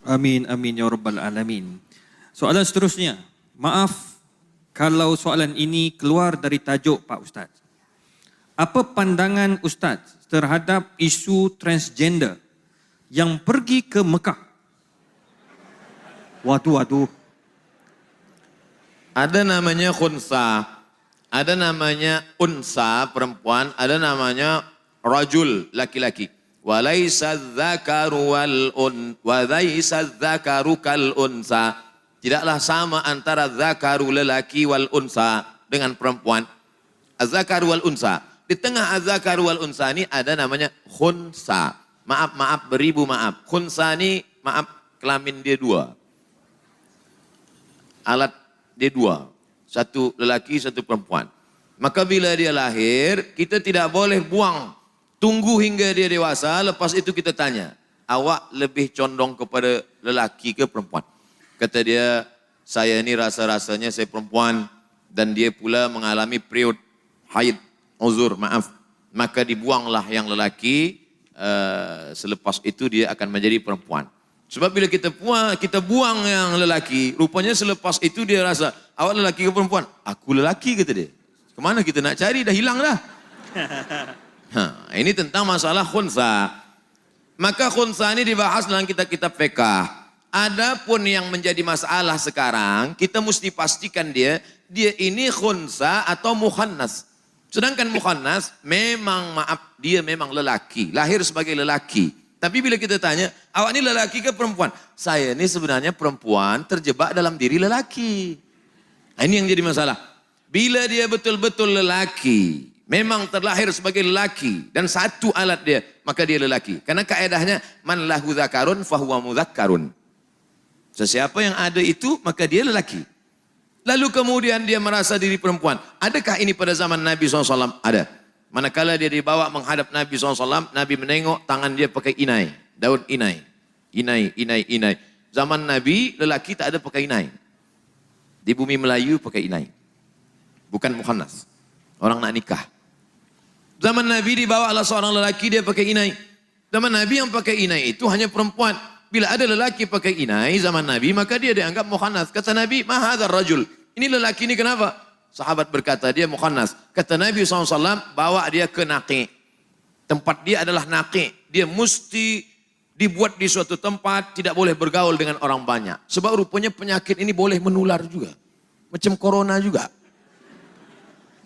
Amin, amin ya rabbal alamin. Soalan seterusnya. Maaf kalau soalan ini keluar dari tajuk Pak Ustaz. Apa pandangan Ustaz terhadap isu transgender yang pergi ke Mekah? Waduh. Ada namanya khunsa, ada namanya unsa perempuan, ada namanya rajul laki-laki. Walaysa dzakaru kal unsa. Tidaklah sama antara zakaru lelaki wal unsa dengan perempuan. Az-zakaru wal unsa. Di tengah az-zakaru wal unsa ini ada namanya khunsa. Maaf, beribu maaf. Khunsa ini maaf kelamin dia dua. Alat dia dua. Satu lelaki, satu perempuan. Maka bila dia lahir, kita tidak boleh buang. Tunggu hingga dia dewasa, lepas itu kita tanya. Awak lebih condong kepada lelaki ke perempuan? Kata dia, saya ini rasa-rasanya saya perempuan. Dan dia pula mengalami period haid, uzur, maaf. Maka dibuanglah yang lelaki, selepas itu dia akan menjadi perempuan. Sebab bila kita buang yang lelaki, rupanya selepas itu dia rasa, awak lelaki ke perempuan? Aku lelaki, kata dia. Kemana kita nak cari, dah hilang dah. Ini tentang masalah khunsa. Maka khunsa ini dibahas dalam kitab-kitab fiqh. Adapun yang menjadi masalah sekarang, kita mesti pastikan dia ini khunsa atau mukhannas. Sedangkan mukhannas memang dia memang lelaki, lahir sebagai lelaki. Tapi bila kita tanya, awak ini lelaki ke perempuan? Saya ini sebenarnya perempuan terjebak dalam diri lelaki. Ini yang jadi masalah. Bila dia betul-betul lelaki, memang terlahir sebagai lelaki dan satu alat dia, maka dia lelaki. Karena kaedahnya man lahu dzakarun fahuwa mudzakkarun. Sesiapa yang ada itu, maka dia lelaki. Lalu kemudian dia merasa diri perempuan. Adakah ini pada zaman Nabi SAW? Ada. Manakala dia dibawa menghadap Nabi SAW, Nabi menengok tangan dia pakai inai. Daun inai. Inai. Zaman Nabi, lelaki tak ada pakai inai. Di bumi Melayu pakai inai. Bukan mukhannas. Orang nak nikah. Zaman Nabi dibawalah seorang lelaki dia pakai inai. Zaman Nabi yang pakai inai itu hanya perempuan. Bila ada lelaki pakai inai zaman Nabi, maka dia dianggap mukhannas. Kata Nabi, ma hadzal rajul. Ini lelaki ini kenapa? Sahabat berkata dia mukhannas. Kata Nabi SAW, bawa dia ke naqi. Tempat dia adalah naqi. Dia mesti dibuat di suatu tempat, tidak boleh bergaul dengan orang banyak. Sebab rupanya penyakit ini boleh menular juga. Macam corona juga.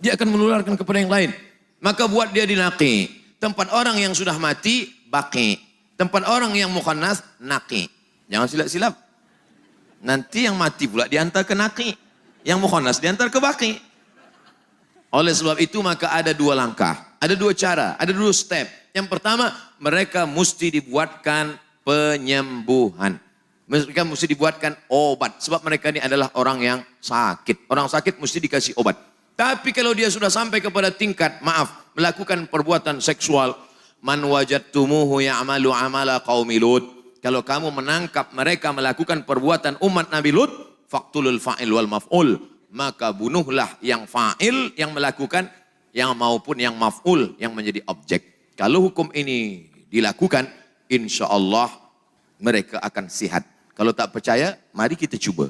Dia akan menularkan kepada yang lain. Maka buat dia di naqi. Tempat orang yang sudah mati, baqi. Tempat orang yang mukhannas, naqi. Jangan silap-silap. Nanti yang mati pula diantar ke naqi. Yang mukhannas diantar ke baqi. Oleh sebab itu maka ada dua langkah. Ada dua cara, ada dua step. Yang pertama, mereka mesti dibuatkan penyembuhan. Mereka mesti dibuatkan obat. Sebab mereka ini adalah orang yang sakit. Orang sakit mesti dikasih obat. Tapi kalau dia sudah sampai kepada tingkat, maaf, melakukan perbuatan seksual, man wajadtumuhu ya'malu amala qaumi Lut. Kalau kamu menangkap mereka melakukan perbuatan umat Nabi Lut, faqtulul fa'il wal maf'ul. Maka bunuhlah yang fa'il, yang melakukan, yang maupun yang maf'ul, yang menjadi objek. Kalau hukum ini dilakukan, insya Allah mereka akan sihat. Kalau tak percaya, mari kita cuba.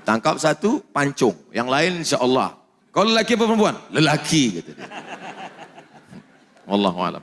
Tangkap satu, pancung. Yang lain insya Allah. Kalau lelaki apa perempuan? Lelaki. Wallahu a'lam.